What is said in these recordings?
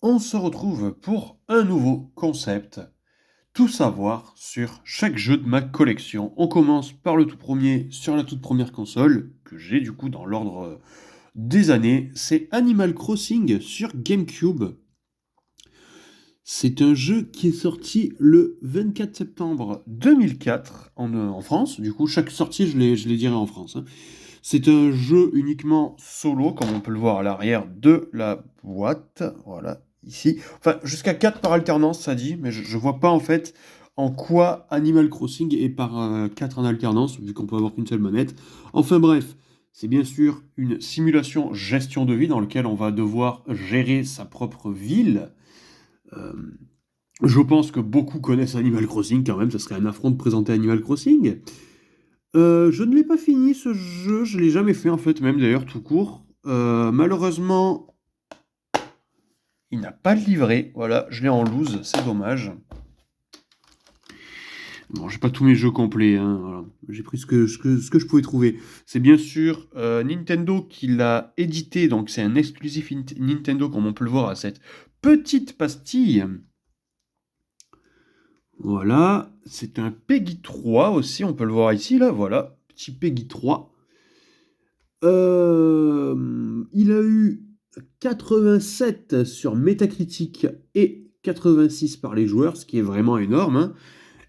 On se retrouve pour un nouveau concept, tout savoir sur chaque jeu de ma collection. On commence par le tout premier sur la toute première console, que j'ai du coup dans l'ordre des années, c'est Animal Crossing sur GameCube. C'est un jeu qui est sorti le 24 septembre 2004 en France. Du coup, chaque sortie, je les dirai en France, hein. C'est un jeu uniquement solo, comme on peut le voir à l'arrière de la boîte. Voilà, ici. Enfin, jusqu'à 4 par alternance, ça dit, mais je vois pas en fait en quoi Animal Crossing est par 4 en alternance, vu qu'on peut avoir qu'une seule manette. Enfin bref, c'est bien sûr une simulation gestion de vie dans laquelle on va devoir gérer sa propre ville. Euh, je pense que beaucoup connaissent Animal Crossing quand même, ça serait un affront de présenter Animal Crossing. Je ne l'ai pas fini ce jeu, je l'ai jamais fait en fait, même d'ailleurs tout court. Malheureusement, il n'a pas de livret, voilà, je l'ai en loose, c'est dommage. Bon, j'ai pas tous mes jeux complets, hein, voilà. J'ai pris ce que je pouvais trouver. C'est bien sûr Nintendo qui l'a édité, donc c'est un exclusif Nintendo comme on peut le voir à cette petite pastille. Voilà, c'est un Peggy 3 aussi, on peut le voir ici, là, voilà, petit Peggy 3. Il a eu 87 sur Metacritic et 86 par les joueurs, ce qui est vraiment énorme, hein.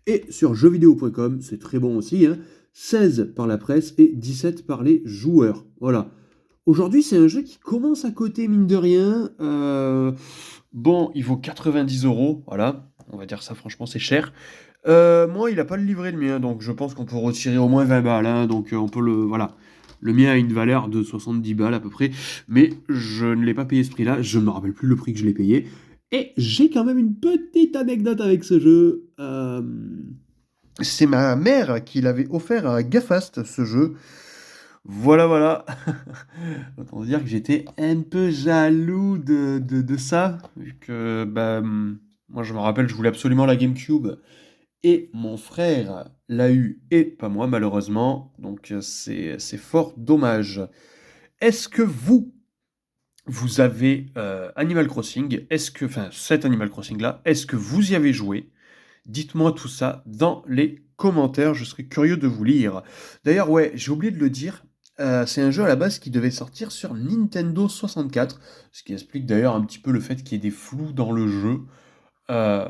Et sur jeuxvideo.com, c'est très bon aussi, hein, 16 par la presse et 17 par les joueurs. Voilà. Aujourd'hui, c'est un jeu qui commence à coter, mine de rien. Bon, il vaut 90 euros, voilà. On va dire ça, franchement, c'est cher. Moi, il a pas le livret, le mien, donc je pense qu'on peut retirer au moins 20 balles, hein, donc on peut le... Voilà. Le mien a une valeur de 70 balles à peu près, mais je ne l'ai pas payé ce prix-là, je ne me rappelle plus le prix que je l'ai payé. Et j'ai quand même une petite anecdote avec ce jeu. C'est ma mère qui l'avait offert à Gafast, ce jeu. Voilà, voilà. Autant dire que j'étais un peu jaloux de ça, vu que bah, moi je me rappelle, je voulais absolument la GameCube. Et mon frère l'a eu et pas moi malheureusement, donc c'est fort dommage. Est-ce que vous avez Animal Crossing? Enfin cet Animal Crossing là, est-ce que vous y avez joué? Dites-moi tout ça dans les commentaires, je serais curieux de vous lire. D'ailleurs, ouais, j'ai oublié de le dire, c'est un jeu à la base qui devait sortir sur Nintendo 64, ce qui explique d'ailleurs un petit peu le fait qu'il y ait des flous dans le jeu. Euh,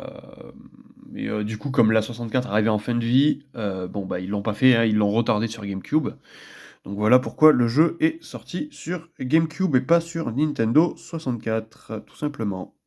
mais du coup, comme la 64 arrivait en fin de vie, bon bah ils l'ont pas fait, hein, ils l'ont retardé sur GameCube. Donc voilà pourquoi le jeu est sorti sur GameCube et pas sur Nintendo 64, tout simplement.